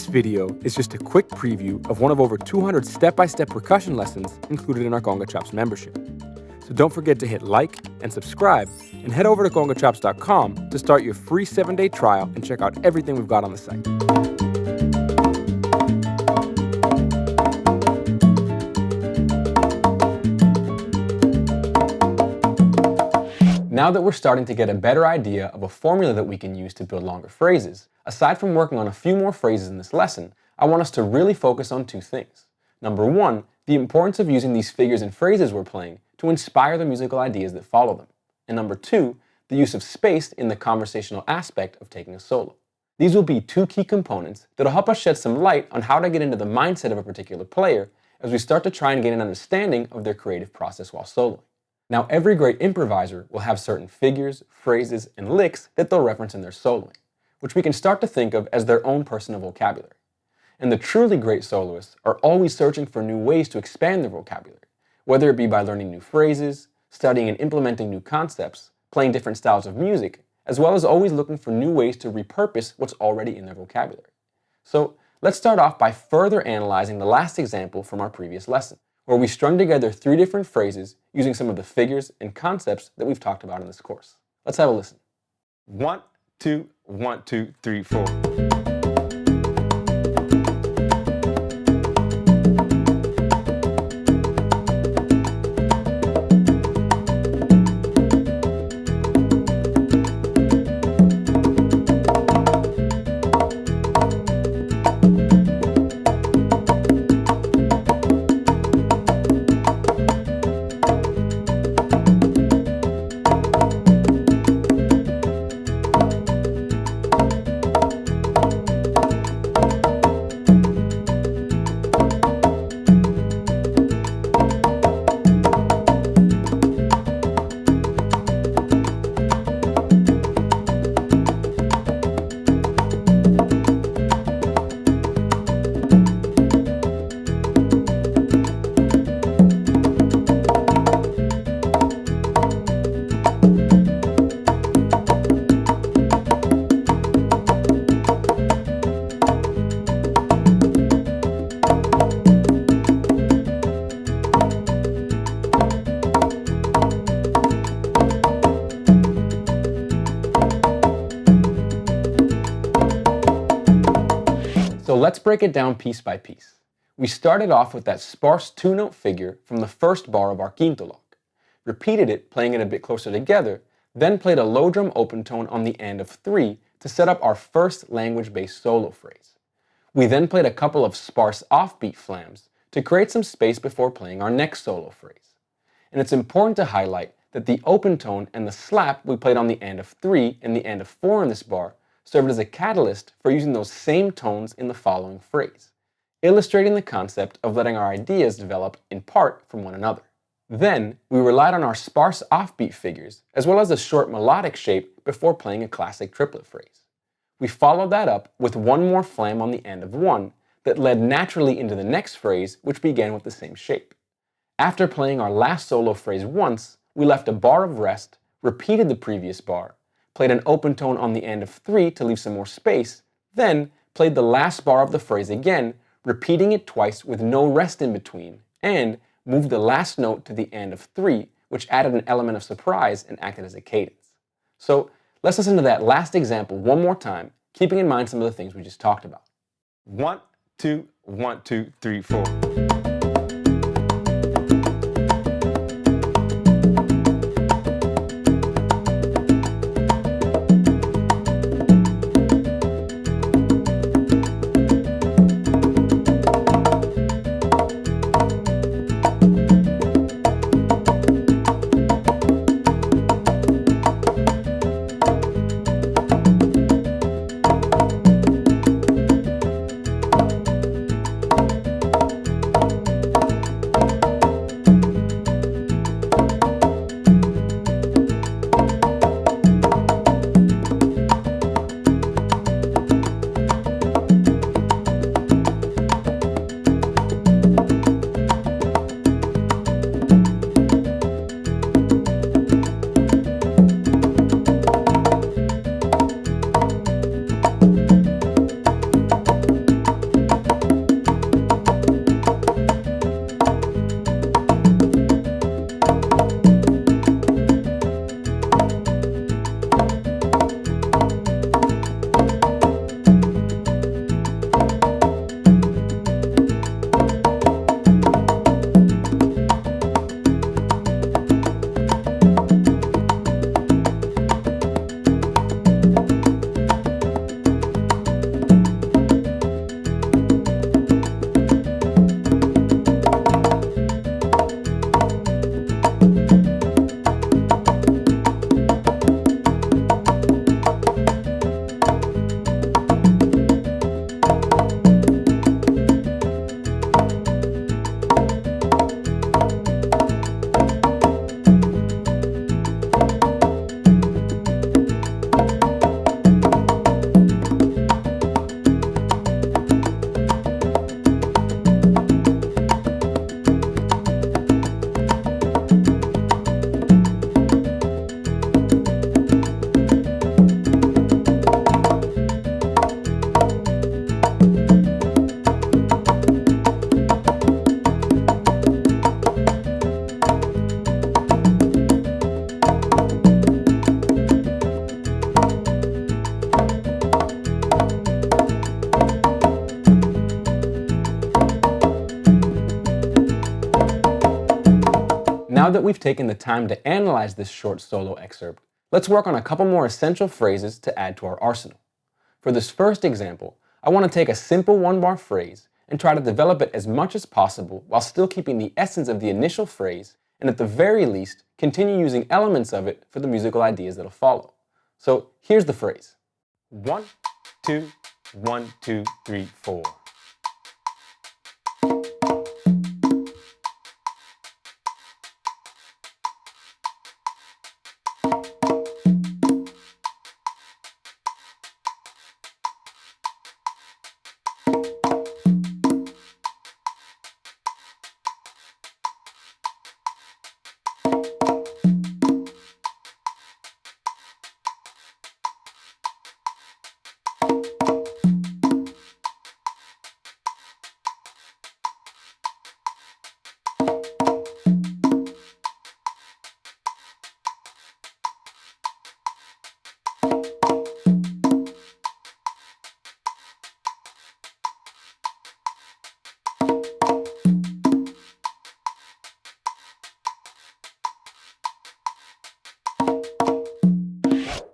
video is just a quick preview of one of over 200 step-by-step percussion lessons included in our Conga Chops membership. So don't forget to hit like and subscribe, and head over to congachops.com to start your free 7-day trial and check out everything we've got on the site. Now that we're starting to get a better idea of a formula that we can use to build longer phrases, aside from working on a few more phrases in this lesson, I want us to really focus on two things. Number one, the importance of using these figures and phrases we're playing to inspire the musical ideas that follow them. And number two, the use of space in the conversational aspect of taking a solo. These will be two key components that will help us shed some light on how to get into the mindset of a particular player as we start to try and gain an understanding of their creative process while soloing. Now, every great improviser will have certain figures, phrases, and licks that they'll reference in their soloing, which we can start to think of as their own personal vocabulary. And the truly great soloists are always searching for new ways to expand their vocabulary, whether it be by learning new phrases, studying and implementing new concepts, playing different styles of music, as well as always looking for new ways to repurpose what's already in their vocabulary. So let's start off by further analyzing the last example from our previous lesson, where we strung together 3 different phrases using some of the figures and concepts that we've talked about in this course. Let's have a listen. 1, 2, 1, 2, 3, 4. So let's break it down piece by piece. We started off with that sparse 2-note figure from the first bar of our quinto log, repeated it playing it a bit closer together, then played a low drum open tone on the end of 3 to set up our first language-based solo phrase. We then played a couple of sparse offbeat flams to create some space before playing our next solo phrase. And it's important to highlight that the open tone and the slap we played on the end of 3 and the end of 4 in this bar served as a catalyst for using those same tones in the following phrase, illustrating the concept of letting our ideas develop in part from one another. Then, we relied on our sparse offbeat figures, as well as a short melodic shape before playing a classic triplet phrase. We followed that up with one more flam on the end of 1 that led naturally into the next phrase, which began with the same shape. After playing our last solo phrase once, we left a bar of rest, repeated the previous bar, played an open tone on the end of 3 to leave some more space, then played the last bar of the phrase again, repeating it twice with no rest in between, and moved the last note to the end of 3, which added an element of surprise and acted as a cadence. So let's listen to that last example one more time, keeping in mind some of the things we just talked about. 1, 2, 1, 2, 3, 4. Now that we've taken the time to analyze this short solo excerpt, let's work on a couple more essential phrases to add to our arsenal. For this first example, I want to take a simple one-bar phrase and try to develop it as much as possible while still keeping the essence of the initial phrase, and at the very least, continue using elements of it for the musical ideas that'll follow. So here's the phrase. 1, 2, 1, 2, 3, 4.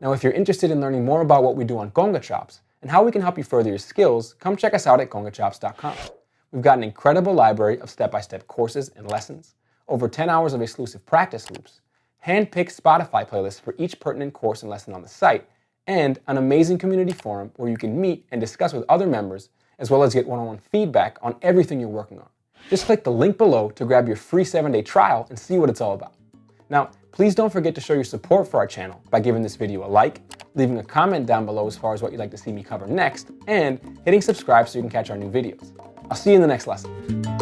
Now, if you're interested in learning more about what we do on Conga Chops and how we can help you further your skills, come check us out at congachops.com. We've got an incredible library of step-by-step courses and lessons, over 10 hours of exclusive practice loops, hand-picked Spotify playlists for each pertinent course and lesson on the site, and an amazing community forum where you can meet and discuss with other members, as well as get one-on-one feedback on everything you're working on. Just click the link below to grab your free 7-day trial and see what it's all about. Now, please don't forget to show your support for our channel by giving this video a like, leaving a comment down below as far as what you'd like to see me cover next, and hitting subscribe so you can catch our new videos. I'll see you in the next lesson.